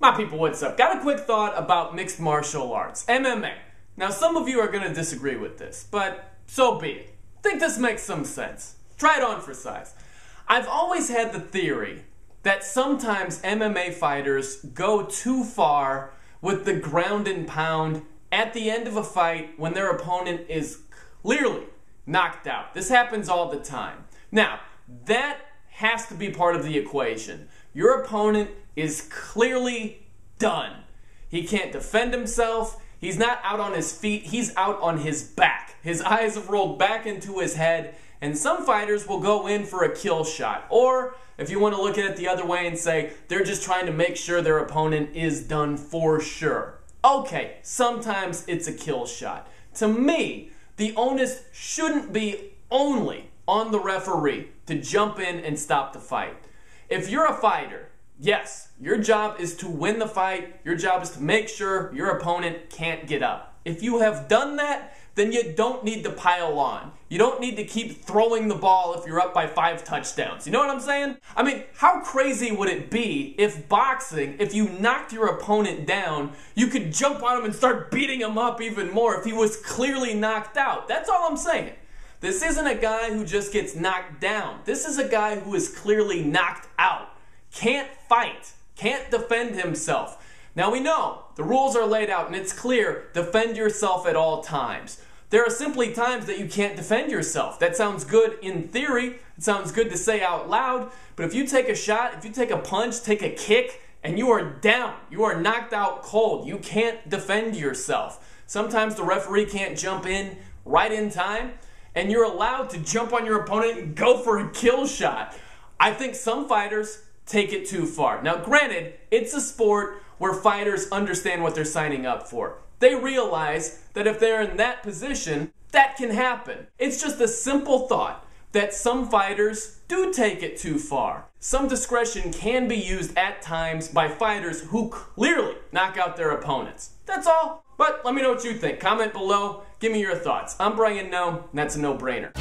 My people, what's up? Got a quick thought about mixed martial arts, MMA. Now, some of you are going to disagree with this, but so be it. Think this makes some sense. Try it on for size. I've always had the theory that sometimes MMA fighters go too far with the ground and pound at the end of a fight when their opponent is clearly knocked out. This happens all the time. Now, that has to be part of the equation. Your opponent is clearly done. He can't defend himself. He's not out on his feet. He's out on his back. His eyes have rolled back into his head, and some fighters will go in for a kill shot. Or, if you want to look at it the other way and say, they're just trying to make sure their opponent is done for sure. Okay, sometimes it's a kill shot. To me, the onus shouldn't be only on the referee to jump in and stop the fight. If you're a fighter, yes, your job is to win the fight. Your job is to make sure your opponent can't get up. If you have done that, then you don't need to pile on. You don't need to keep throwing the ball if you're up by 5 touchdowns. You know what I'm saying? I mean, how crazy would it be if boxing, if you knocked your opponent down, you could jump on him and start beating him up even more if he was clearly knocked out? That's all I'm saying. This isn't a guy who just gets knocked down. This is a guy who is clearly knocked out. Can't fight. Can't defend himself. Now we know the rules are laid out and it's clear, defend yourself at all times. There are simply times that you can't defend yourself. That sounds good in theory. It sounds good to say out loud. But if you take a shot, if you take a punch, take a kick, and you are down, you are knocked out cold, you can't defend yourself. Sometimes the referee can't jump in right in time, and you're allowed to jump on your opponent and go for a kill shot. I think some fighters take it too far. Now granted, it's a sport where fighters understand what they're signing up for. They realize that if they're in that position, that can happen. It's just a simple thought that some fighters do take it too far. Some discretion can be used at times by fighters who clearly knock out their opponents. That's all. But let me know what you think. Comment below. Give me your thoughts. I'm Brian No, and that's a no-brainer.